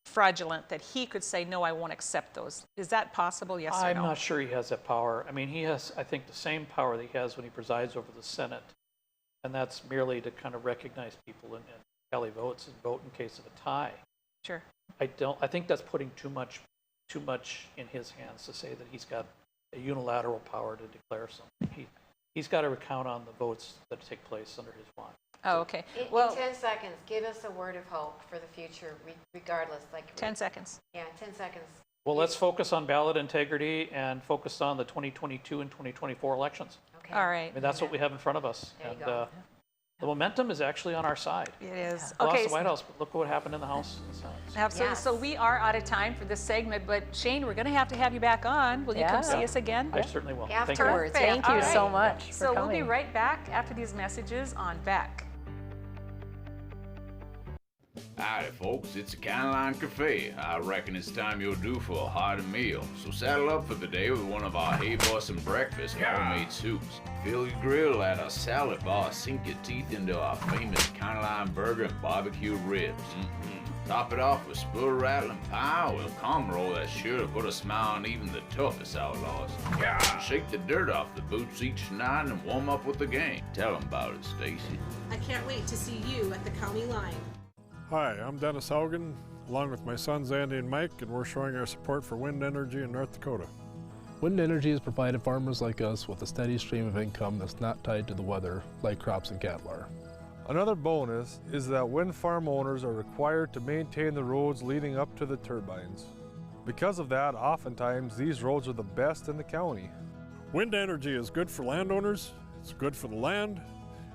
fraudulent, that he could say, no, I won't accept those. Is that possible, yes or no? I'm not sure he has that power. I mean, he has, I think, the same power that he has when he presides over the Senate, and that's merely to kind of recognize people and tally votes and vote in case of a tie. Sure. I think that's putting too much in his hands to say that he's got a unilateral power to declare something. He's got to recount on the votes that take place under his watch. Oh, okay. In 10 seconds, give us a word of hope for the future, regardless. 10 seconds. Yeah, 10 seconds. Well, let's focus on ballot integrity and focus on the 2022 and 2024 elections. Okay. All right. I mean, that's what we have in front of us. There you And go. the momentum is actually on our side. It is. We lost Okay. the White House, but look what happened in the House and Senate. Absolutely. Yes. So we are out of time for this segment, but Shane, we're going to have you back on. Will you come see us again? I certainly will. Thank you. Afterwards. Thank you so much for So coming. we'll be right back after these messages on Beck. Howdy, folks. It's the Caroline Cafe. I reckon it's time you're due for a hearty meal. So saddle up for the day with one of our Hey Bossin' breakfast homemade soups. Fill your grill at our salad bar. Sink your teeth into our famous Caroline burger and barbecue ribs. Top it off with spoon-rattling pie with a cum roll that's sure to put a smile on even the toughest outlaws. Shake the dirt off the boots each night and warm up with the gang. Tell them about it, Stacy. I can't wait to see you at the county line. Hi, I'm Dennis Haugen, along with my sons Andy and Mike, and we're showing our support for wind energy in North Dakota. Wind energy has provided farmers like us with a steady stream of income that's not tied to the weather like crops and cattle are. Another bonus is that wind farm owners are required to maintain the roads leading up to the turbines. Because of that, oftentimes these roads are the best in the county. Wind energy is good for landowners, it's good for the land,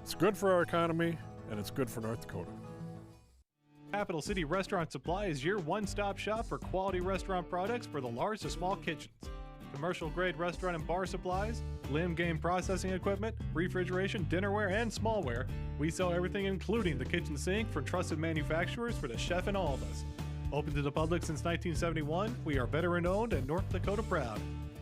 it's good for our economy, and it's good for North Dakota. Capital City Restaurant Supply is your one-stop shop for quality restaurant products for the large to small kitchens. Commercial-grade restaurant and bar supplies, limb game processing equipment, refrigeration, dinnerware, and smallware. We sell everything including the kitchen sink from trusted manufacturers for the chef and all of us. Open to the public since 1971, we are veteran-owned and North Dakota proud.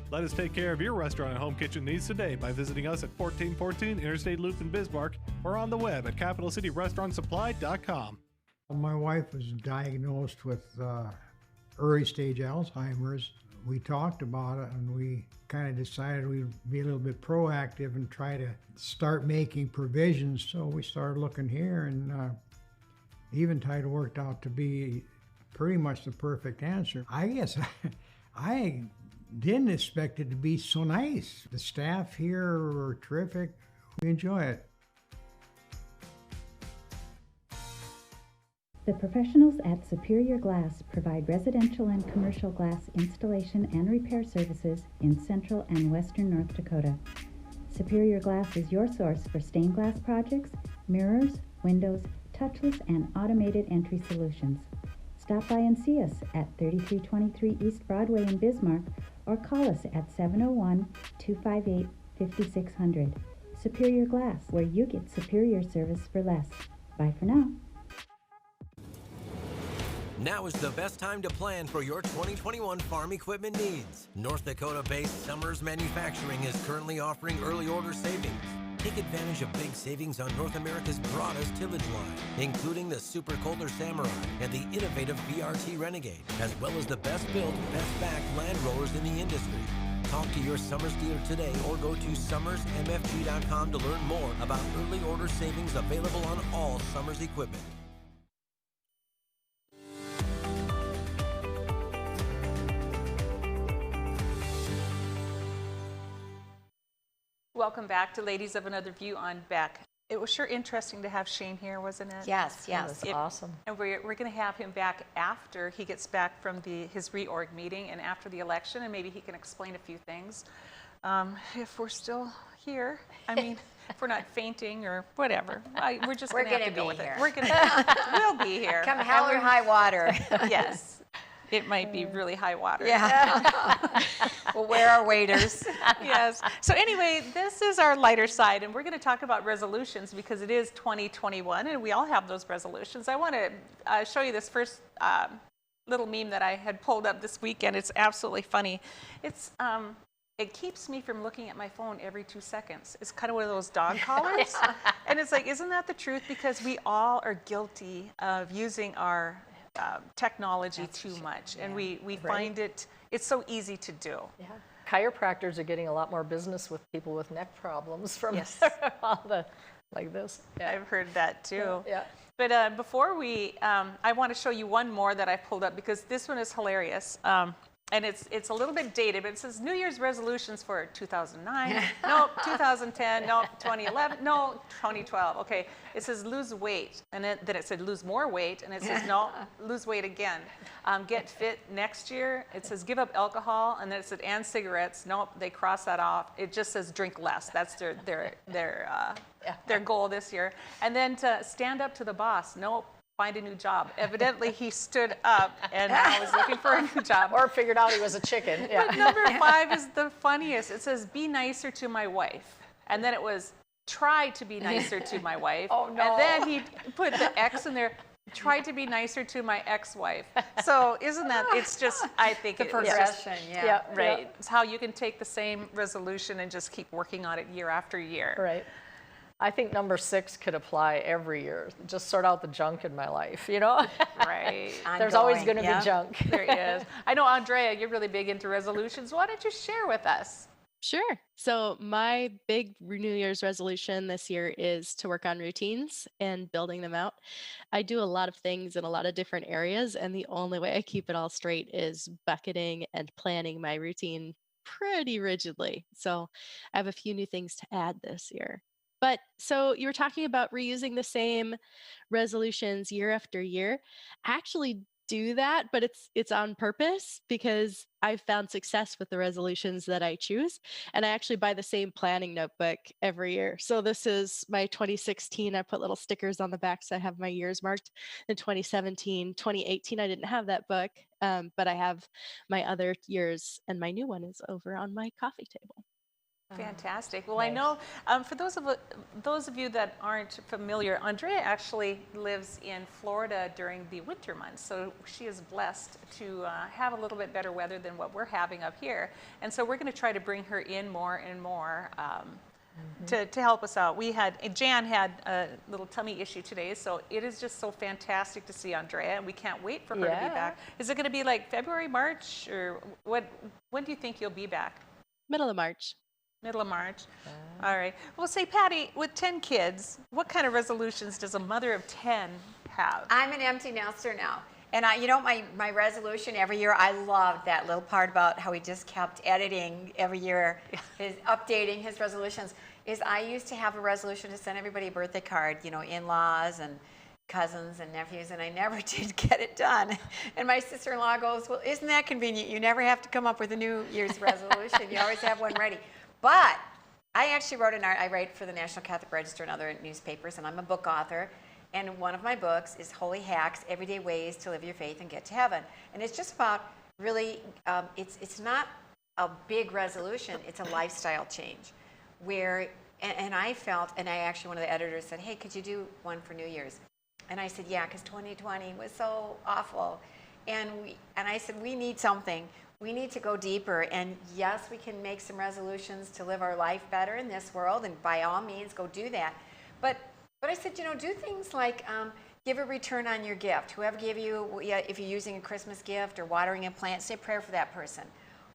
Let us take care of your restaurant and home kitchen needs today by visiting us at 1414 Interstate Loop in Bismarck or on the web at capitalcityrestaurantsupply.com. My wife was diagnosed with early stage Alzheimer's. We talked about it and we kind of decided we'd be a little bit proactive and try to start making provisions. So we started looking here, and Eventide worked out to be pretty much the perfect answer. I guess I didn't expect it to be so nice. The staff here are terrific. We enjoy it. The professionals at Superior Glass provide residential and commercial glass installation and repair services in central and western North Dakota. Superior Glass is your source for stained glass projects, mirrors, windows, touchless and automated entry solutions. Stop by and see us at 3323 East Broadway in Bismarck or call us at 701-258-5600. Superior Glass, where you get superior service for less. Bye for now. Now is the best time to plan for your 2021 farm equipment needs. North Dakota-based Summers Manufacturing is currently offering early order savings. Take advantage of big savings on North America's broadest tillage line, including the Super Kohler Samurai and the innovative VRT Renegade, as well as the best-built, best-backed land rollers in the industry. Talk to your Summers dealer today or go to summersmfg.com to learn more about early order savings available on all Summers equipment. Welcome back to Ladies of Another View on Beck. It was sure interesting to have Shane here, wasn't it? Yes, yes. Awesome. And we're going to have him back after he gets back from his reorg meeting and after the election, and maybe he can explain a few things. If we're still here, I mean, if we're not fainting or whatever, we're just going to have to go with it. We'll be here. Come hell or high water. Yes. It might be really high water. Yeah. We'll wear our waders. Yes. So anyway, this is our lighter side, and we're going to talk about resolutions because it is 2021, and we all have those resolutions. I want to show you this first little meme that I had pulled up this weekend. It's absolutely funny. It's it keeps me from looking at my phone every 2 seconds. It's kind of one of those dog collars. And it's like, isn't that the truth? Because we all are guilty of using our technology too much, and we find it's so easy to do. Yeah. Chiropractors are getting a lot more business with people with neck problems from all the like this. Yeah. I've heard that too. Yeah. But before we, I want to show you one more that I pulled up because this one is hilarious. And it's a little bit dated, but it says New Year's resolutions for 2009. Nope, 2010. Nope, 2011. No, 2012. Okay, it says lose weight, and then it said lose more weight, and it says no, lose weight again. Get fit next year. It says give up alcohol, and then it said and cigarettes. Nope, they cross that off. It just says drink less. That's their goal this year. And then to stand up to the boss. Nope. Find a new job. Evidently, he stood up and now is looking for a new job. Or figured out he was a chicken. Yeah. But number 5 is the funniest. It says, be nicer to my wife. And then it was, try to be nicer to my wife. Oh, no. And then he put the X in there, try to be nicer to my ex-wife. So isn't that, it's just, I think the progression, yeah. Right. It's how you can take the same resolution and just keep working on it year after year. Right. I think number 6 could apply every year. Just sort out the junk in my life, you know? Right. There's always going to be junk. There is. I know, Andrea, you're really big into resolutions. Why don't you share with us? Sure. So my big New Year's resolution this year is to work on routines and building them out. I do a lot of things in a lot of different areas, and the only way I keep it all straight is bucketing and planning my routine pretty rigidly. So I have a few new things to add this year. But so you were talking about reusing the same resolutions year after year. I actually do that, but it's on purpose because I've found success with the resolutions that I choose. And I actually buy the same planning notebook every year. So this is my 2016. I put little stickers on the back so I have my years marked. In 2017, 2018, I didn't have that book, but I have my other years, and my new one is over on my coffee table. Fantastic. Well, nice. I know for those of you that aren't familiar, Andrea actually lives in Florida during the winter months, so she is blessed to have a little bit better weather than what we're having up here. And so we're going to try to bring her in more and more to help us out. Jan had a little tummy issue today, so it is just so fantastic to see Andrea, and we can't wait for her to be back. Is it going to be like February, March, or when do you think you'll be back? Middle of March. Middle of March. All right. Well, say, Patty, with 10 kids, what kind of resolutions does a mother of 10 have? I'm an empty nester now. And my resolution every year, I love that little part about how he just kept editing every year, updating his resolutions, is I used to have a resolution to send everybody a birthday card, in-laws and cousins and nephews, and I never did get it done. And my sister-in-law goes, well, isn't that convenient? You never have to come up with a New Year's resolution. You always have one ready. But I actually wrote I write for the National Catholic Register and other newspapers, and I'm a book author. And one of my books is Holy Hacks, Everyday Ways to Live Your Faith and Get to Heaven. And it's just about really, it's not a big resolution, it's a lifestyle change. Where, and I felt, and I actually, one of the editors said, hey, could you do one for New Year's? And I said, yeah, because 2020 was so awful. And I said, we need something. We need to go deeper. And yes, we can make some resolutions to live our life better in this world, and by all means, go do that. But I said, you know, do things like give a return on your gift. Whoever gave you, if you're using a Christmas gift or watering a plant, say a prayer for that person.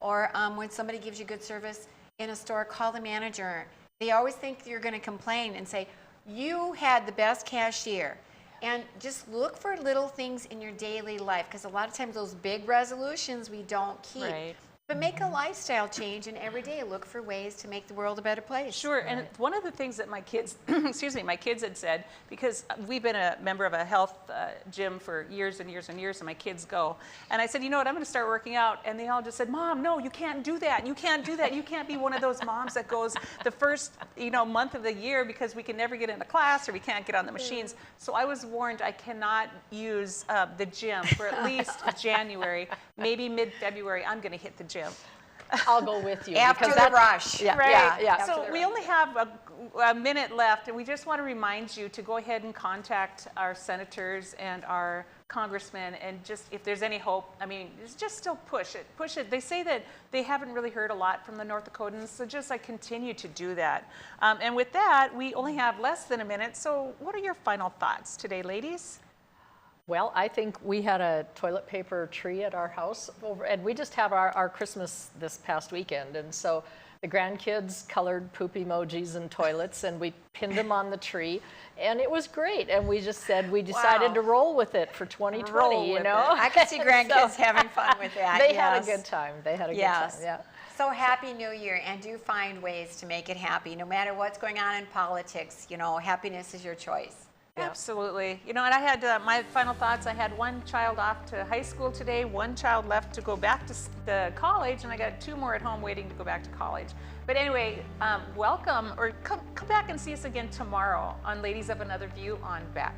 Or when somebody gives you good service in a store, call the manager. They always think you're going to complain and say, you had the best cashier. And just look for little things in your daily life, because a lot of times those big resolutions we don't keep. Right. But make a lifestyle change, and every day look for ways to make the world a better place. Sure, and one of the things that my kids, my kids had said, because we've been a member of a health gym for years and years and years, and my kids go, and I said, you know what, I'm going to start working out, and they all just said, Mom, no, you can't do that, you can't do that, you can't be one of those moms that goes the first, month of the year because we can never get into class or we can't get on the machines. So I was warned I cannot use the gym for at least January, maybe mid-February. I'm going to hit the gym. I'll go with you. After the rush. Yeah, right. yeah. So we only have a minute left, and we just want to remind you to go ahead and contact our senators and our congressmen, and just if there's any hope, just still push it. Push it. They say that they haven't really heard a lot from the North Dakotans, so just continue to do that. And with that, we only have less than a minute, so what are your final thoughts today, ladies? Well, I think we had a toilet paper tree at our house, and we just had our Christmas this past weekend, and so the grandkids colored poop emojis and toilets, and we pinned them on the tree, and it was great. And we just said we decided to roll with it for 2020. You know, I could see grandkids having fun with that. They had a good time. They had a good time. Yeah. So happy New Year, and do find ways to make it happy, no matter what's going on in politics. Happiness is your choice. Yeah. Absolutely. And I had my final thoughts. I had one child off to high school today, one child left to go back to the college, and I got 2 more at home waiting to go back to college. But anyway, welcome, or come back and see us again tomorrow on Ladies of Another View on Beck.